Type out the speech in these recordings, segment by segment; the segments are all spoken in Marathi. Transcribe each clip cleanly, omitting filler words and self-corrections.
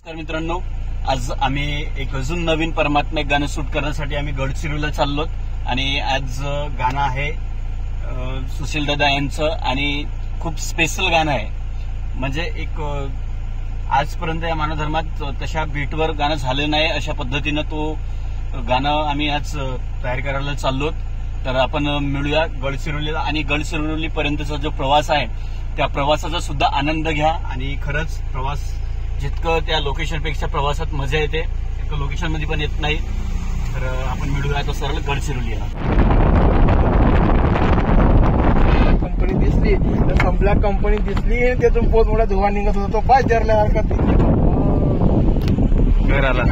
तर मित्रांनो, आज आम्ही एक अजून नवीन परमात्मा एक गाणं शूट करण्यासाठी आम्ही गडचिरोलीला चाललो आणि आज गाणं आहे सुशील दादा यांचं आणि खूप स्पेशल गाणं आहे. म्हणजे एक आजपर्यंत या मानव धर्मात तशा बीटवर गाणं झालं नाही अशा पद्धतीनं तो गाणं आम्ही आज तयार करायला चाललो. तर आपण मिळूया गडचिरोलीला आणि गडचिरोली पर्यंतचा जो प्रवास आहे त्या प्रवासाचा सुद्धा आनंद घ्या. आणि खरंच प्रवास जितकं त्या लोकेशनपेक्षा प्रवासात मजा येते तितकं लोकेशन मध्ये पण येत नाही. तर आपण मिळूया तो सरळ गडचिरोलीला. कंपनी दिसली तर संपल्या कंपनी दिसली त्यातून पोत मोठा धुवा निघत होता. तो पाय जरल्या हरकत घर आला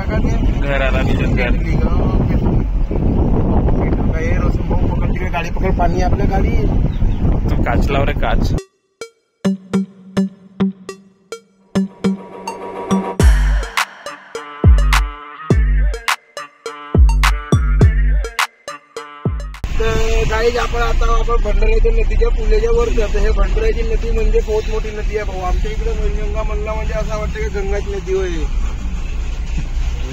गाडी पकड पाणी आपल्या गाडी तो काच लाव रे काच. गाईज आपण भंडाऱ्याच्या नदीच्या पुलाच्या वर जातो. हे भंडाऱ्याची नदी म्हणजे बहुत मोठी नदी आहे भाऊ. आमच्या इकडे वैनगंगा म्हणला म्हणजे असं वाटतं की गंगाची नदी होय.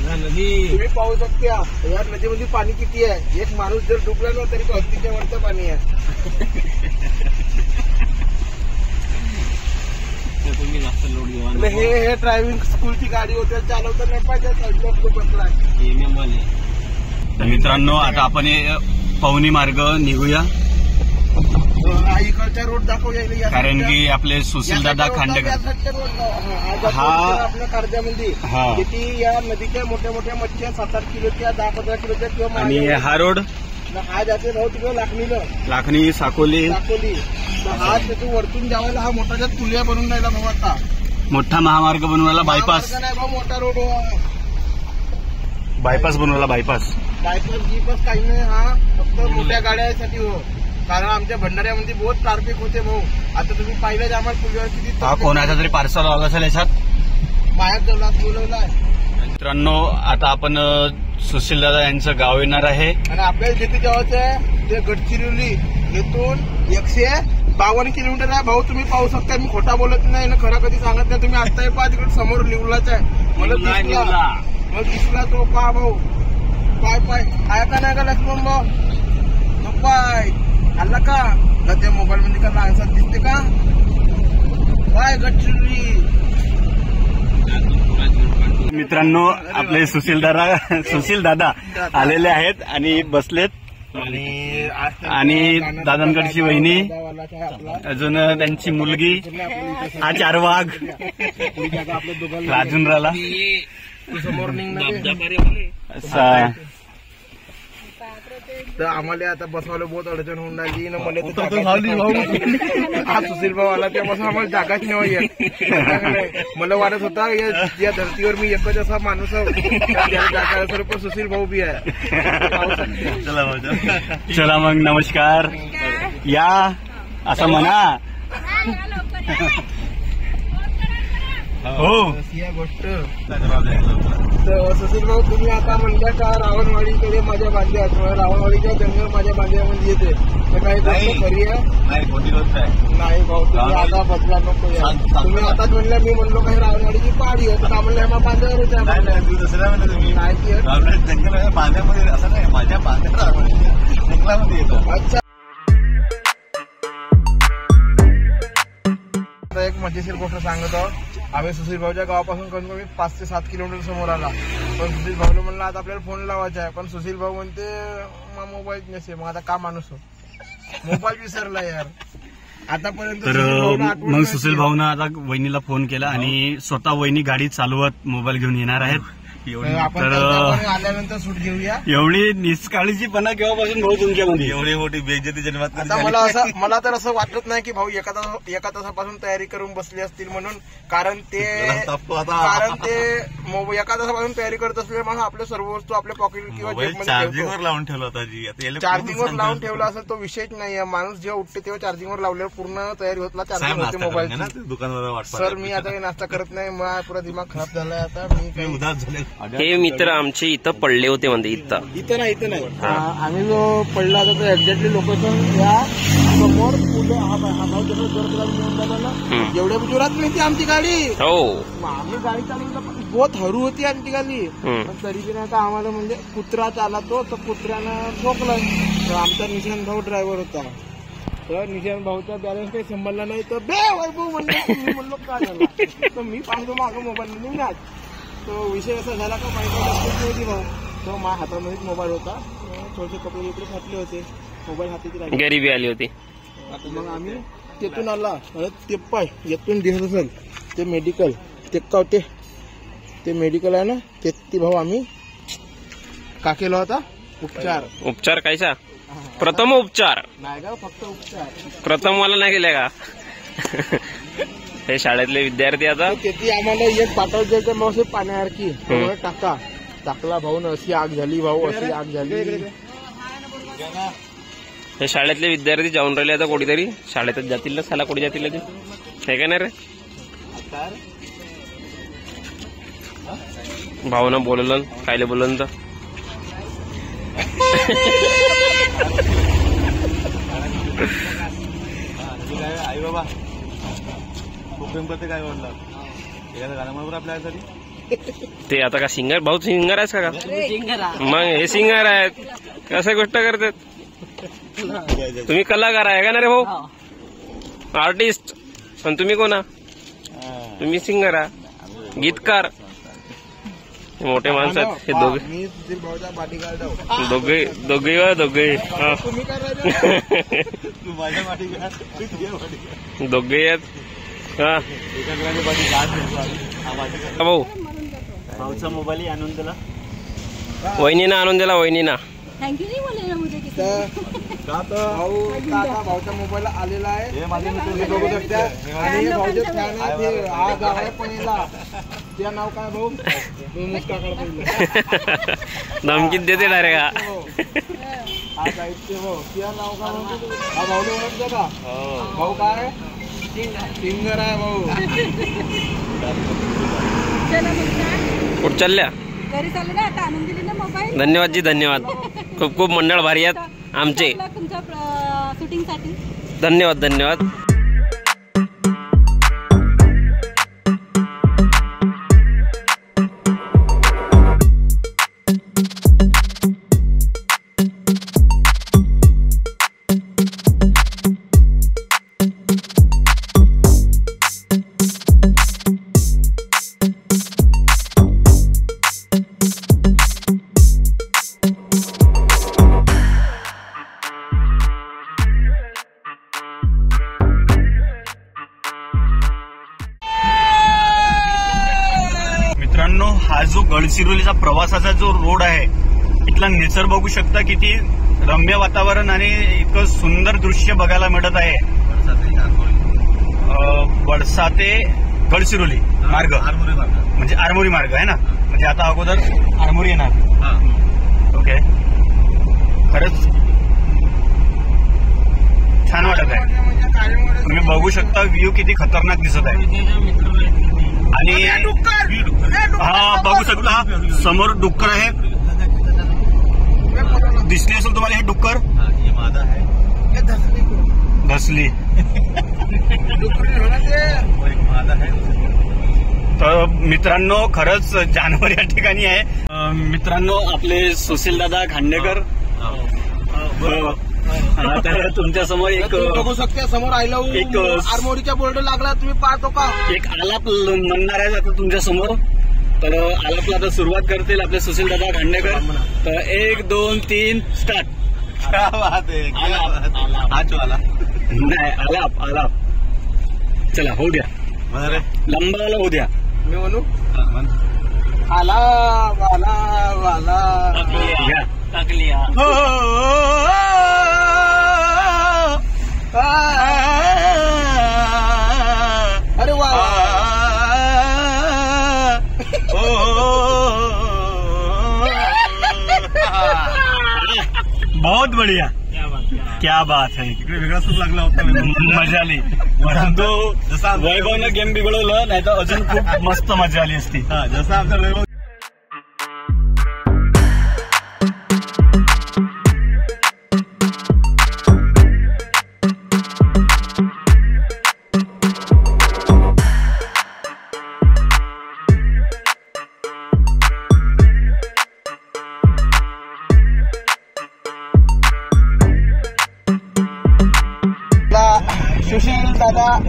नदी तुम्ही पाहू शकता या नदीमध्ये पाणी किती आहे. एक माणूस जर डुबला ना तरी हत्तीच्या वरचं पाणी आहे. तुम्ही जास्त लोड घेऊ. हे ड्रायव्हिंग स्कूलची गाडी होते चालवता नाही पाहिजे साईडला बसला. मित्रांनो, आता आपण पवनी मार्ग निघूया इकडचा रोड दाखवूया कारण की आपले सुशील दादा खांडेकर हा आपल्या कर्जामध्ये किती या नदीच्या मोठ्या मोठ्या मच्छ्या 7-8 किलोच्या 10-15 किलोच्या किंवा आणि हा रोड हा जाते भाऊ तिकडे लाखणी साकोली. हा त्यातून वरतून जावायला हा मोठा पुलिया बनवून राहिला भाऊ. आता मोठा महामार्ग बनवला. बायपास नाही भाऊ, मोठा रोड बायपास बनवला. बायपास गिपास काही नाही. हा फक्त मोठ्या गाड्यांसाठी हो. कारण आमच्या भंडाऱ्यामध्ये बहुत ट्रॅफिक होते भाऊ. आता तुम्ही पाहिलं आम्हाला पुलियावर किती कोणाचा तरी पार्सल आला असेल याच्यात मायात बोलवलाय. मित्रांनो, आता आपण सुशील दादा यांचं गाव येणार आहे आणि आपल्याला जिथे जायचं आहे ते गडचिरोली येथून 152 किलोमीटर आहे भाऊ. तुम्ही पाहू शकता. मी खोटा बोलत नाही ना खरा कधी सांगत नाही. तुम्ही आता पहा तिकडे समोर लिवलाच आहे. मला दिसला तो पहा भाऊ. पाय आहे का नाही का लक्ष्मण भाऊ. पाय आला का त्या मोबाईल मध्ये का लहानसा दिसते का. पाय गडचिरोली. मित्रांनो, आपले सुशील दादा आलेले आहेत आणि बसलेत. आणि दादांकडची वहिनी, अजून त्यांची मुलगी, हा 4 वाघ अजून राहिला. तर आम्हाला आता बसवायला बहुत अडचण होऊन राहिली ना. मला हा सुशील भाऊ आला त्यापासून आम्हाला जागाच नाही. मला वाटत होता या धर्तीवर मी एकच असा माणूस जागा असेल पण सुशील भाऊ बी आहे. चला मग नमस्कार या असं म्हणा. हो या गोष्ट तर सुशील भाऊ तुम्ही आता म्हणल्या का रावणवाडीकडे माझ्या बांध्या रावणवाडीच्या जंगल माझ्या बांध्यामध्ये येते तर काही गोष्ट खरी आहे नाही भाऊ. तुम्ही आता बदला नको. तुम्ही आताच म्हणल्या मी म्हणलो काही रावणवाडीची पहाडी आहे तर म्हणलं मग बांध्यावरच जंगल बांध्यामध्ये असं नाही. माझ्या बांध्या जंगलामध्ये येतो. अच्छा. एक मजेशीर गोष्ट सांगत आहोत. आम्ही सुशील भाऊच्या गावापासून कमी कमी 5 ते 7 किलोमीटर समोर आला. पण सुशील भाऊला म्हणलं आता आपल्याला फोन लावायचा आहे. पण सुशील भाऊ म्हणते मोबाईल नसे. मग आता का माणूस मोबाईल विसरला यार आतापर्यंत. तर मग सुशील भाऊनं आता वहिनीला फोन केला आणि स्वतः वहिनी गाडी चालवत मोबाईल घेऊन येणार आहेत. आपण आल्यानंतर सूट घेऊया. एवढी निष्काळजीपणा केव्हापासून भाऊ तुमच्यामध्ये एवढी मोठी बेइज्जती जन्मात. मला तर असं वाटत नाही की भाऊ एका तासापासून तयारी करून बसले असतील म्हणून. कारण ते एका तासापासून तयारी करत असले म्हणून आपल्या सर्व वस्तू आपल्या पॉकेट किंवा चार्जिंगवर लावून ठेवला होता. चार्जिंगवर लावून ठेवला असेल तो विषयच नाही. माणूस जेव्हा उठते तेव्हा चार्जिंगवर लावल्यावर पूर्ण तयारी होतला. चार्जिंग होते मोबाईल दुकानावर. सर मी आता काही नाश्ता करत नाही. मला पुरा दिमाग खराब झालाय आता. मी काही उदास झाले. हे मित्र आमचे इथं पडले होते म्हणजे इथं नाही आम्ही जो पडला होता एक्झॅक्टली लोकेशन या समोर एवढ्या जोरात नाही ती आमची गाडी. हो आम्ही गाडी चालवली बहुत हरू होती आणखी खाली. पण तरी बी नाही आम्हाला म्हणजे कुत्रा चाला तो तर कुत्र्यानं ठोकलं. तर आमचा निशांत भाऊ ड्रायव्हर होता. तर निशांत भाऊचा बॅलन्स काही संभाळला नाही तर बे वैभव म्हणलं. म्हणलो काय झालं तर मी पाहतो मागं मोबाईल म्हणून मॅच. तो विषय असा झाला का माहिती होती भाऊ. तो माझ्या हातामध्येच मोबाईल होता. थोडेसे कपडे वगैरे फाटले होते. मोबाईल हाताची राहिली. गरिबी आली होती. मग आम्ही तेथून आला ते पाय येथून दिसत असेल ते मेडिकल ते का होते ते मेडिकल आहे ना ते भाऊ आम्ही का केला होता उपचार कायचा प्रथम उपचार नाही का फक्त उपचार प्रथम मला नाही केले का. हे शाळेतले विद्यार्थी आता तेथे आम्हाला एक पाठवत जायचं मग पाण्यासारखी टाकला भाऊ ना अशी आग झाली भाऊ अशी आग झाली. हे शाळेतले विद्यार्थी जाऊन राहिले आता कोणीतरी शाळेतच जातील ना साला कोणी जातील ते हे काय नाही रे. भाऊना बोलवलं कायले बोलवलं तर आई बाबा प्रेम करते काय बोलला एखाद्या गाण्याबरोबर आपल्यासाठी ते आता का सिंगर भाऊ सिंगर आहेस का मग हे सिंगर आहेत कसं गोष्ट करतात. तुम्ही कलाकार आहे का ना रे भाऊ आर्टिस्ट पण तुम्ही कोणा तुम्ही सिंगर आहे गीतकार मोठे माणसं आहेत हे दोघे दोघे आहेत हा भाऊ भाऊचा मोबाईल आणून दिला वहिनीना आणून दिला वहिनीना. थँक्यू नाही बोलले ना मुझे किसी भाऊचा मोबाईल आलेला आहे बघू शकता. आणि भाऊचे फॅन आहे आज आहे पहिला त्या नाव काय भाऊ धमकीत देते डायरेक्ट आज ऐकते भाऊ त्या नाव काय हा भाऊला ओळखतो का भाऊ काय सिंगर आहे भाऊ. कुठं चालल्या घरी चालले ना आता आणून दिली ना मोबाईल. धन्यवाद जी धन्यवाद खूप खूप मंडळ भारी आहेत आमचे तुमच्या शूटिंग साठी धन्यवाद धन्यवाद. हा जो गडचिरोलीचा प्रवासाचा जो रोड आहे इथला नेचर बघू शकता किती रम्य वातावरण आणि एक सुंदर दृश्य बघायला मिळत आहे. बडसा ते गडचिरोली मार्ग म्हणजे आरमोरी मार्ग आहे ना म्हणजे आता अगोदर आरमोरी येणार. ओके खरंच छान वाटत आहे. तुम्ही बघू शकता व्ह्यू किती खतरनाक दिसत आहे. आणि हा बघू शकता समोर डुक्कर आहे दिसले असेल तुम्हाला हे डुक्कर धसली तर मित्रांनो खरंच जानवर या ठिकाणी आहे. मित्रांनो आपले सुशील दादा खांडेकर तर तुमच्या समोर एक बघू शकता समोर आय लव्ह एक आरमोरीचा बोर्ड लागला तुम्ही पाहतो का एक आलाप म्हणणार आहे आता तुमच्या समोर. तर आलापला आता सुरुवात करतील आपले सुशील दादा खांडेकर. तर 1 2 3 स्टार्ट. नाही आलाप आलाप चला होऊ द्या लंबा आला होऊ द्या. मी म्हणू आला वाला वाला घ्या टाकलिया अरे वा बहुत बढ़िया क्या बात है. वेगळा सूर लागला होता मजा आली. परंतु जसं वैभवनं गेम बिघडवलं नाही तर अजून खूप मस्त मजा आली असती. जसं आमचा वैभव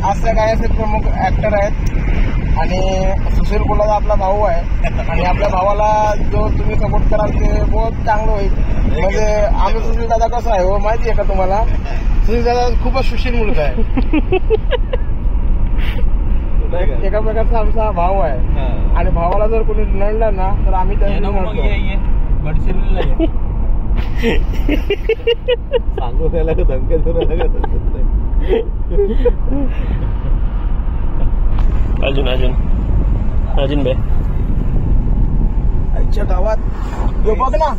हास्य गायचे प्रमुख ऍक्टर आहेत आणि सुशील कोल्हाचा आपला भाऊ आहे आणि आपल्या भावाला जो तुम्ही सपोर्ट कराल ते बहुत चांगलं होईल. म्हणजे आम्ही सुशील दादा कसा आहे हो माहिती आहे का तुम्हाला? सुशील दादा खूपच सुशील मुलगा आहे. एका प्रकारचा आमचा भाऊ आहे आणि भावाला जर कोणी नडलं ना तर आम्ही त्यांना सांगू त्याला धमके अजून अजून अजून बे आजच्या गावात जो बघ ना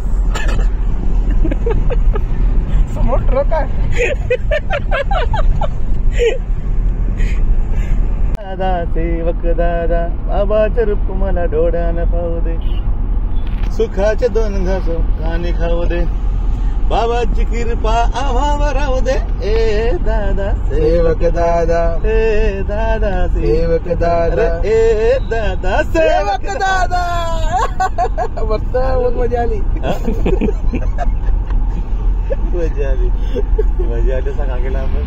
समोर ट्रक आहे. दादा सेवक दादा बाबाचं रूप मला डोळ्यानं पाहू दे, सुखाचे दोन घास काने खाऊ दे, बाबाची कृपा आम्हावर राहू दे. ए दादा सेवक दादा, ए दादा सेवक दादा, ए दादा सेवक दादा. मस्त मजा आली. मजा आली, मजा आली. सांगा गेला आपण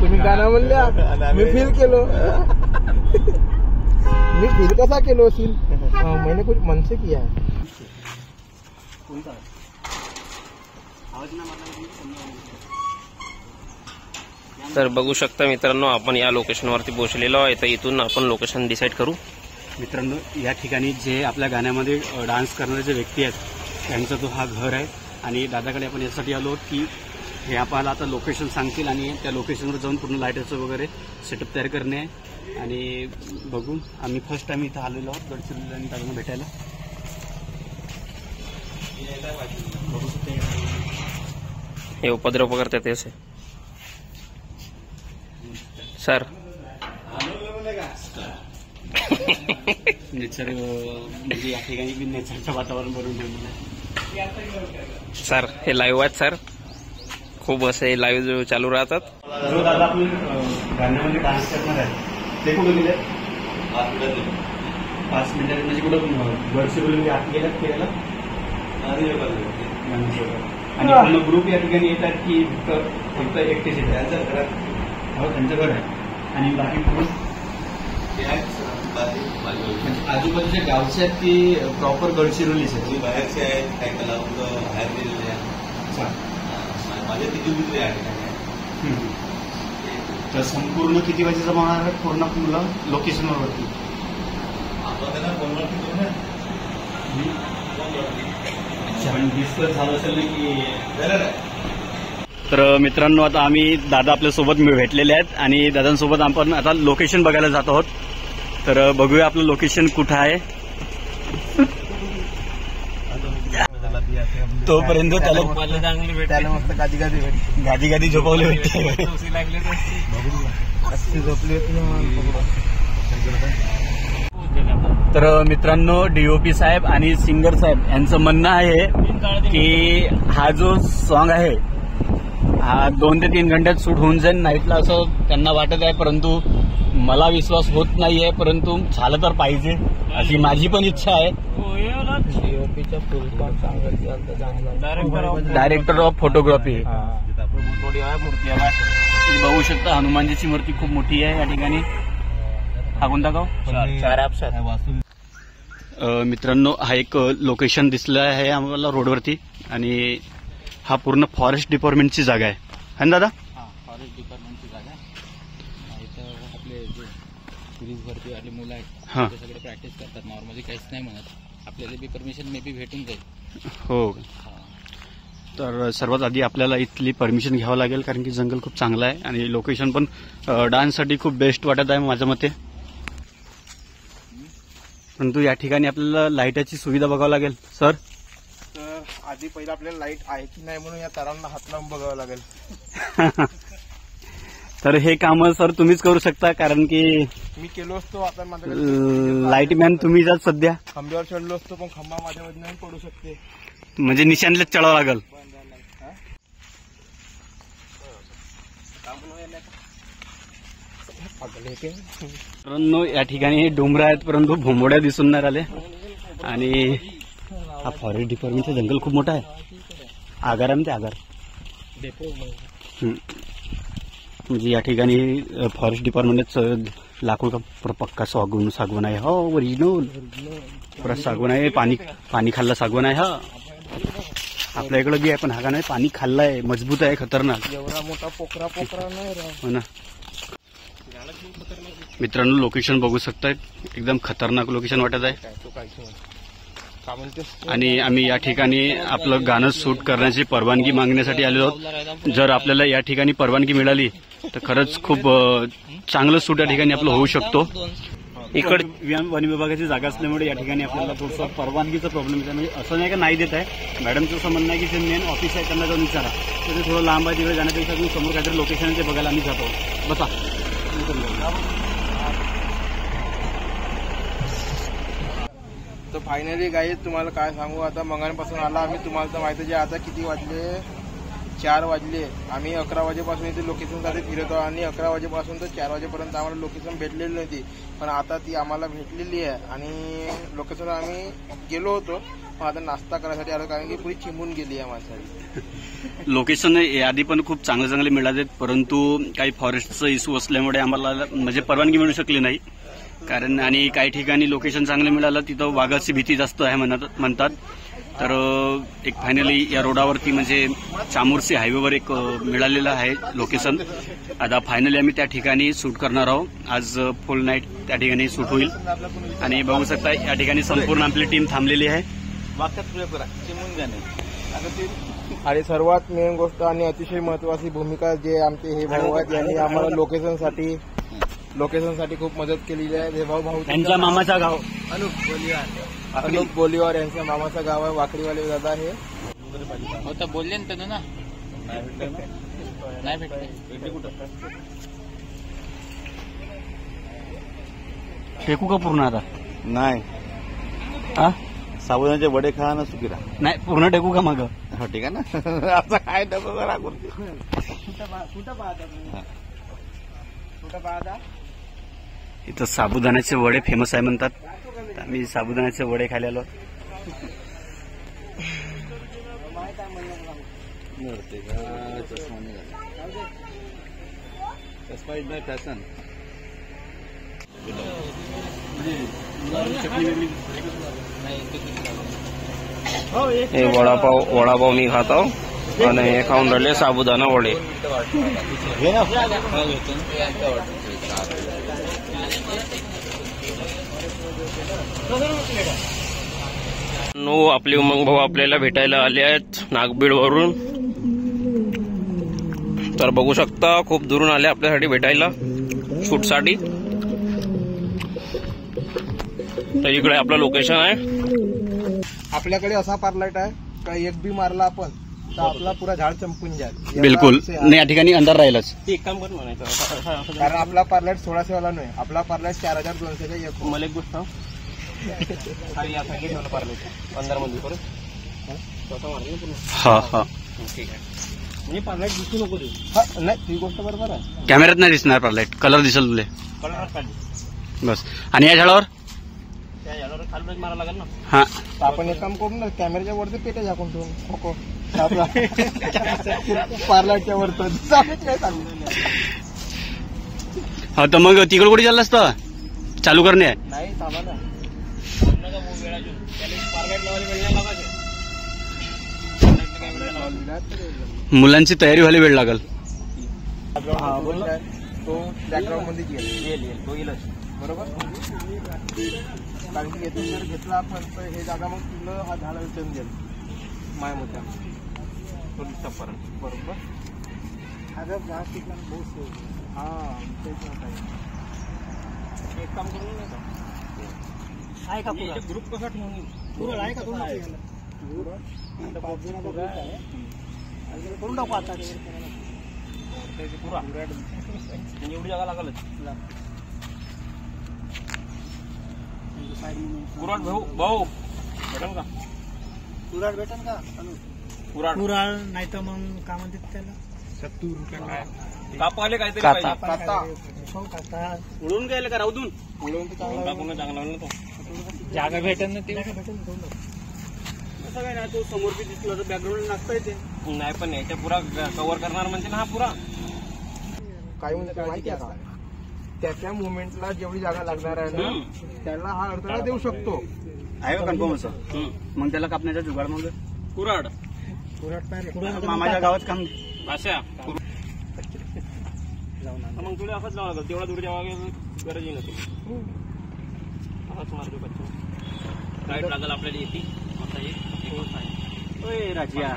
तुम्ही गाणं म्हणल्या मी फील केलो. मी फील कसा केलो असेल मैंने कुछ मन से किया है. तर बघू शकता मित्रांनो, आपण या लोकेशनवरती पोहोचलेलो आहे. तर इथून आपण लोकेशन डिसाईड करू. मित्रांनो, या ठिकाणी जे आपल्या गाण्यामध्ये डान्स करणारे जे व्यक्ती आहेत त्यांचा तो हा घर आहे आणि दादाकडे आपण यासाठी आलो की हे आपल्याला आता लोकेशन सांगतील आणि त्या लोकेशनवर जाऊन पूर्ण लाईटचं वगैरे सेटअप तयार करणे आहे. आणि बघू, आम्ही फर्स्ट टाइम इथं आलेलो आहोत गडचिरोलीला आणि दादांना भेटायला. हे उपद्रव करतात असे सर. नेचर म्हणजे या ठिकाणी नेचरचं वातावरण बनवून ठेवलं सर. हे लाईव्ह आहेत सर, खूप असे लाईव्ह चालू राहतात. जो दादा आपण गाण्यामध्ये डान्स करणार आहे ते कुठं गेले? 5 मिनिटात म्हणजे कुठं गडचिरोली आत गेल्यात फिरायला आणि पूर्ण ग्रुप या ठिकाणी येतात की फक्त एकटेच येतात? हो, त्यांचं घर आहे. आणि बाकी कोण आजूबाजूच्या गावचे आहेत की प्रॉपर गडचिरोलीच आहेत? बाहेरचे आहेत, काही कलावंत बाहेर गेलेले आहेत. माझ्या तिथे दुसरे आहे. तर संपूर्ण किती वाजे जमा होणार आहे पूर्ण मुलं लोकेशनवरती? आपण त्यांना फोनवरती करू ना. डिस्कस झालं असेल ना की. तर मित्रांनो, आता आम्ही दादा आपल्यासोबत भेटलेले आहेत आणि दादांसोबत आपण आता लोकेशन बघायला जात आहोत. तर बघूया आपलं लोकेशन कुठं आहे. तोपर्यंत त्याला मस्त गादी गादी भेट गादी गादी झोपवली होती. झोपली होती. तर मित्रांनो, डीओपी साहेब आणि सिंगर साहेब यांचं म्हणणं आहे की हा जो सॉन्ग आहे हा 2 ते 3 घंट्यात शूट होऊन जाईल नाईटला, असं त्यांना वाटत आहे. परंतु मला विश्वास होत नाहीये, परंतु झालं तर पाहिजे अशी माझी पण इच्छा आहे. डीओपीच्या फुल फॉर्म सांगायचं, डायरेक्टर ऑफ फोटोग्राफी. बघू शकता हनुमानजीची मूर्ती खूप मोठी आहे या ठिकाणी. हा कोणता गाव? मित्रांनो, हा एक लोकेशन दिसलं आहे आम्हाला रोडवरती आणि हा पूर्ण फॉरेस्ट डिपार्टमेंटची जागा आहे है ना दादा? फॉरेस्ट डिपार्टमेंटची जागा आहे. इथं आपले जे पोलीस भरतीवाले मुलं आहेत ते सगळे प्रॅक्टिस करतात. नॉर्मली काहीच नाही म्हणत. आपल्याला बी परमिशन मे बी भेटून जाईल. हो, तर सर्वात आधी आपल्याला इथली परमिशन घ्यावं लागेल कारण की जंगल खूप चांगलं आहे आणि लोकेशन पण डान्ससाठी खूप बेस्ट वाटत आहे माझ्या मते. परंतु या ठिकाणी आपल्याला लाईटाची सुविधा बघावं लागेल. सर, तर आधी पहिला आपल्याला लाईट आहे की नाही म्हणून या तारांना हात लावून बघावं लागेल. तर हे काम सर तुम्हीच करू शकता कारण की मी केलो असतो. आता माझ्याकडे लाईटमॅन तुम्ही जात सध्या खांब्यावर चढलो असतो पण खांबा माझ्यामध्ये नाही पडू शकते. म्हणजे निशाणलेच चढावं लागेल. मित्रांनो, या ठिकाणी डोंगर आहेत परंतु भोंबोड्या दिसून नाही राहिले आणि हा फॉरेस्ट डिपार्टमेंटचं जंगल खूप मोठं आहे. आगार आहे ते आगार. म्हणजे या ठिकाणी फॉरेस्ट डिपार्टमेंटच लाकूड का पक्का सागवान आहे. हो ओरिजिनल पुरा सागवान आहे. पाणी खाल्लं सागवान आहे. हा आपल्या इकडं बी आहे पण हा का नाही पाणी खाल्लाय मजबूत आहे खतरनाक. एवढा मोठा पोखरा नाही हो ना मित्रांनो लोकेशन बघू शकताय एकदम खतरनाक लोकेशन वाटत आहे. आणि आम्ही या ठिकाणी आपलं गाणं शूट करण्याची परवानगी मागण्यासाठी आलेलो आहोत. जर आपल्याला या ठिकाणी परवानगी मिळाली तर खरंच खूप चांगलं शूट या ठिकाणी आपलं होऊ शकतो. इकडे वन विभागाची जागा असल्यामुळे या ठिकाणी आपल्याला थोडंसं परवानगीचा प्रॉब्लेम आहे. म्हणजे असं नाही का नाही देत आहे. मॅडमचं असं म्हणणं आहे की जे मेन ऑफिस आहे त्यांना जाऊन विचारा. तर थोडं लांब आहे तिकडे जाण्यापेक्षा तुम्ही समोर काहीतरी लोकेशन ते बघायला आम्ही जातो. बसा तर फायनली गाईज तुम्हाला काय सांगू आता मंगळपासून आला आम्ही. तुम्हाला तर माहिती आहे आता किती वाजले 4 वाजले. आम्ही 11 वाजेपासून इथे लोकेशनसाठी फिरतो आणि 11 वाजेपासून तर 4 वाजेपर्यंत आम्हाला लोकेशन भेटलेली नव्हती. पण आता ती आम्हाला भेटलेली आहे आणि लोकेशनवर आम्ही गेलो होतो. पण आता नाश्ता करायसाठी आलो कारण की पुरी चिंबून गेली आहे माझ्यासाठी. लोकेशन आधी पण खूप चांगले मिळाले परंतु काही फॉरेस्टचं इश्यू असल्यामुळे आम्हाला म्हणजे परवानगी मिळू शकली नाही. कारण आणि काही ठिकाणी लोकेशन चांगलं मिळालं तिथं वाघाची भीती जास्त आहे म्हणतात. तर एक फायनली या रोडावरती म्हणजे चामोर्सी हायवेवर एक मिळालेलं आहे लोकेशन. आता फायनली आम्ही त्या ठिकाणी शूट करणार आहोत. आज फुल नाईट त्या ठिकाणी शूट होईल आणि बघू शकता या ठिकाणी संपूर्ण आपली टीम थांबलेली आहे. आणि सर्वात मेन गोष्ट आणि अतिशय महत्वाची भूमिका जे आमचे हे भाऊ आहेत यांनी आम्हाला लोकेशनसाठी खूप मदत केलेली आहे. हे भाऊ त्यांच्या मामाचा गाव अनुप बोलीवार यांच्या मामाचं गाव आहे. वाकडीवाले दादा हे होता बोलले ना त्यांना ना नाही भेटले कुठं फेकू का पूर्ण आता नाही हा साबुदाण्याचे वडे खा ना सुकिरा नाही पूर्ण टेकू का मागं. हो ठीक आहे ना. असं काय डबा राखून इथं साबुदाण्याचे वडे फेमस आहे म्हणतात. आम्ही साबुदाण्याचे वडे खायला आलो. फॅशन हे वडापाव मी खातो आणि हे खाऊन राहिले साबुदाणा वडे. आपले उमंग भाऊ आपल्याला भेटायला आले आहेत नागबीड वरून. तर बघू शकता खूप दुरून आले आपल्यासाठी भेटायला शूटसाठी. तर इकडे आपलं लोकेशन आहे. आपल्याकडे असा पार्लाइट आहे का एक बी मारला आपण तर आपला पुरा झाड चंपून जाईल. बिलकुल नाही या ठिकाणी अंधार राहिलाच. एक काम कर म्हणायचं कारण आपला पार्लाइट 1600 वाला नाही. आपला पार्लाइट 4200 एक. मला एक गोष्ट हा हा ठीक आहे म्हणजे पार्लाइट दिसू नको देऊ. नाही ती गोष्ट बरोबर आहे. कॅमेऱ्यात नाही दिसणार पार्लाइट कलर दिसेल तुले कलर बस. आणि या झाडावर त्या याला खाली मारा लागेल ना. हा आपण एक काम करू ना कॅमेऱ्याच्या वरती पेटे झाकून ठेवून नको पार्लाइटच्या वरती हा. तर मग तिकडे कुठे चाललं असतं चालू करणे आहे. नाही थांबा ना. मुलांची तयारी व्हायला वेळ लागल. तो बॅकग्राऊंड मध्ये येईल तो येईलच बरोबर. कारण की येथून जर घेतला आपण तर हे जागा मग तुला हा झाड उचलून जाईल माय मोठ्या बरोबर. हा एक काम करून आहे का ग्रुप कसा ठेवून आहे का करून टाकू आता पुरा एवढी जागा लागलच. कुराड भाऊ भेटल का कुराड भेटेल का कुराड नाही तर मग काय म्हणतात त्याला 70 रुपये काय कापाले काहीतरी काता. काता उडून गेले का राहून उडवून चांगला तो जागा भेटेल ना ते कसं काय नाही तो समोर बी दिसला तर बॅकग्राऊंड नाचता येते. नाही पण याच्या पुरा कव्हर करणार म्हणजे ना हा पुरा काय म्हणते माहिती आहे का, त्याच्या मुवमेंटला जेवढी जागा लागणार आहे ना त्याला हा अडथळा देऊ शकतो. आहे का कन्फर्म असं? मग त्याला कापण्याचा जुगाड मग कुऱ्हाड मामाच्या गावात काम भाषा मग तुला असंच लावा लागेल. तेवढा दूर जेव्हा गरजही नसते लाईट लागेल आपल्याला येते. राजिया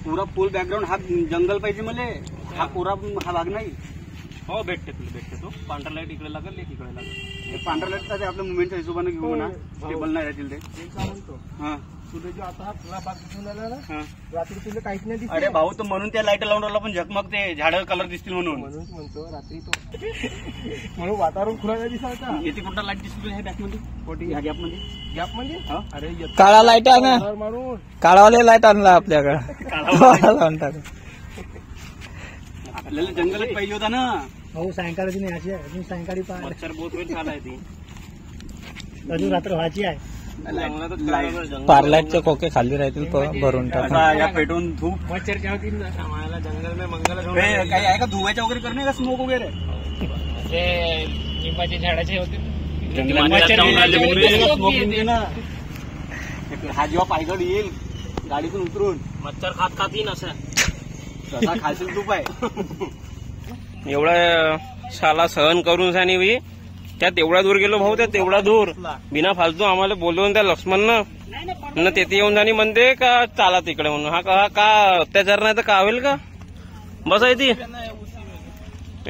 पुरा फुल बॅकग्राऊंड हा जंगल पाहिजे मला. हा पुरा हा भाग नाही. हो भेटते तुला भेटते तो. पांढरा लाईट इकडे लागेल एक इकडे लागेल. पांढरा लाईट काय आपल्या मुवमेंटच्या हिशोबाने घेऊ ना. स्टेबल नाही राहतील ते. हा तुला जो आता तुला बाग दिसून आला ना रात्री तुला काहीच नाही दिसत. अरे भाऊ तो म्हणून त्या लाईट लावून राहिला पण झगमग ते झाडं कलर दिसतील म्हणून म्हणतो रात्री तो म्हणून वातावरण खुला दिसायचा. येते कुठला लाईट दिसतो ह्या बॅकमध्ये कोटी ह्या गॅपमध्ये गॅपमध्ये. अरे काळा लाईट आहे ना, मारून काळावाले लाईट आणला आपल्याकडे. आपल्याला जंगलच पाहिजे होता ना. हो सायंकाळची नाही याची आहे, अजून सायंकाळी मच्छर बहुत वेळ झालाय ती. अजून रात्र व्हायची आहे. पार्लाईटचे खोके खाली राहतील भरून टाका. या पेटून धूप मच्छर क्या होती आम्हाला जंगल में मंगल काही आहे का धुवायच्या वगैरे करणे का स्मोक वगैरे लिंबाच्या झाडाचे होते हा जेव्हा पायगड येईल गाडीतून उतरून मच्छर खात खात येईन असं तसा खाशील तूप आहे. एवढा शाला सहन करून सानी बी त्यात एवढा दूर गेलो भाऊ. त्यात एवढा दूर बिना फालतू आम्हाला बोलवून त्या लक्ष्मणनं तेथे येऊन जाणी म्हणते का चाला तिकडे म्हणून. हा का अत्याचार नाही तर का होईल का. बस आहे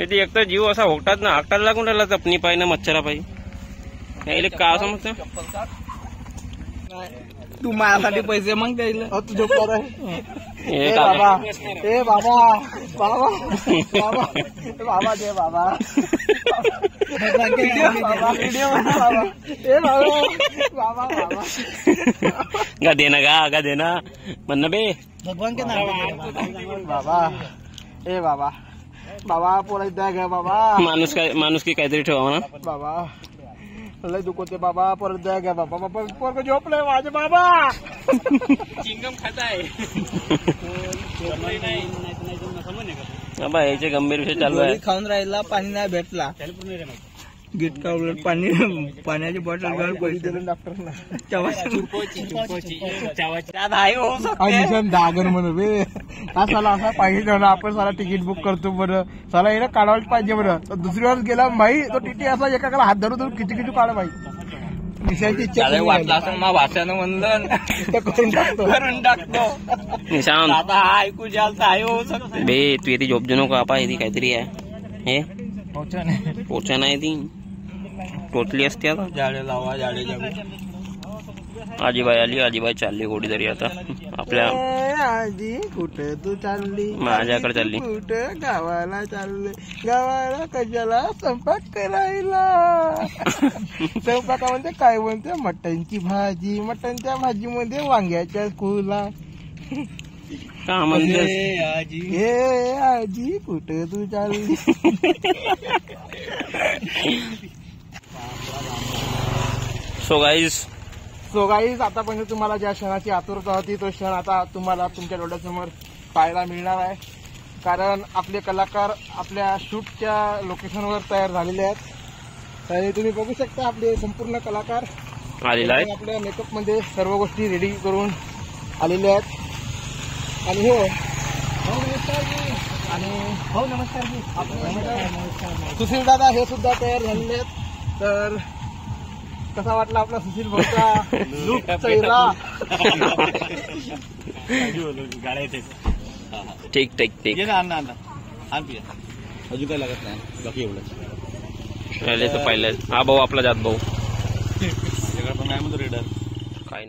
ती एक तर जीव असा होकटात ना हाकटायला लागून राहिला चपणी पाय ना मच्छरा पायी. यायला का समजतं तू माझ्यासाठी पैसे मग द्यायला तू झोपणार आहे. ए बाबा ए बाबा बाबा बाबा बाबा दे बाबा गा देना गा देना म्हणणं बे भगवान के नाम बाबा ए बाबा बाबा पोरा द्या ग बाबा. माणूस की काहीतरी ठेवा म्हणा बाबा लय दुखते बाबा परत द्या ग बाबा. बाबा पोरग झोपलंय माझे बाबा. चिंगम खाताय बाबा याचे गंभीर विषय चालू आहे. खाऊन राहिला पाणी नाही भेटला. गिटका उलट पाण्याची बॉटल घालून पैसे दिले डॉक्टरना. दागर म्हणून हा साला असा पाहिजे ना आपण साला तिकीट बुक करतो बरं. साला येणं काढायला पाहिजे बरं. तर दुसरी वेळेस गेला माही तो टीटी असा एकाकडे हात धरून किती काढा माही. विषयाची इच्छा वाटला असं मा भाषानं म्हणलं करून टाकतो निशांत आता हा ऐकू जाल तर आहे होऊ शकतो बे तू येते झोपजो नको आपा येते काहीतरी आहे हे पोचा नाही ती टोटली असते आता. झाडे लावा झाडे जगू. आजीबाई आली आजीबाई चालली गोडी तरी आता आपल्या आजी कुठे तू चालली. माझ्याकडे चालली. कुठे गावाला चालले. गावाला कशाला स्वयंपाक करायला. स्वयंपाकामध्ये काय म्हणते मटणची भाजी. मटणच्या भाजीमध्ये वांग्याच्या कुला. का म्हणते हे आजी कुठे तू चालली. सो गाईज आतापर्यंत तुम्हाला ज्या क्षणाची आतुरता होती तो क्षण आता तुम्हाला तुमच्या डोळ्यासमोर पाहायला मिळणार आहे. कारण आपले कलाकार आपल्या शूटच्या लोकेशनवर तयार झालेले आहेत. आणि तुम्ही बघू शकता आपले संपूर्ण कलाकार आलेला आहे. आपल्या मेकअप मध्ये सर्व गोष्टी रेडी करून आलेले आहेत. आणि हो नमस्कार जी. आणि हो नमस्कार जी. आपले सुशील दादा हे सुद्धा तयार झालेले आहेत. तर कसा वाटला आपला सुशील भाऊचा लुक चेहरा. ठीक ठीक ठीक अजून काय लागत नाही बाकी एवढंच तर पाहिलं हा भाऊ आपला जात भाऊ माझ्याकडे पण नाही म्हणतो रेडर काय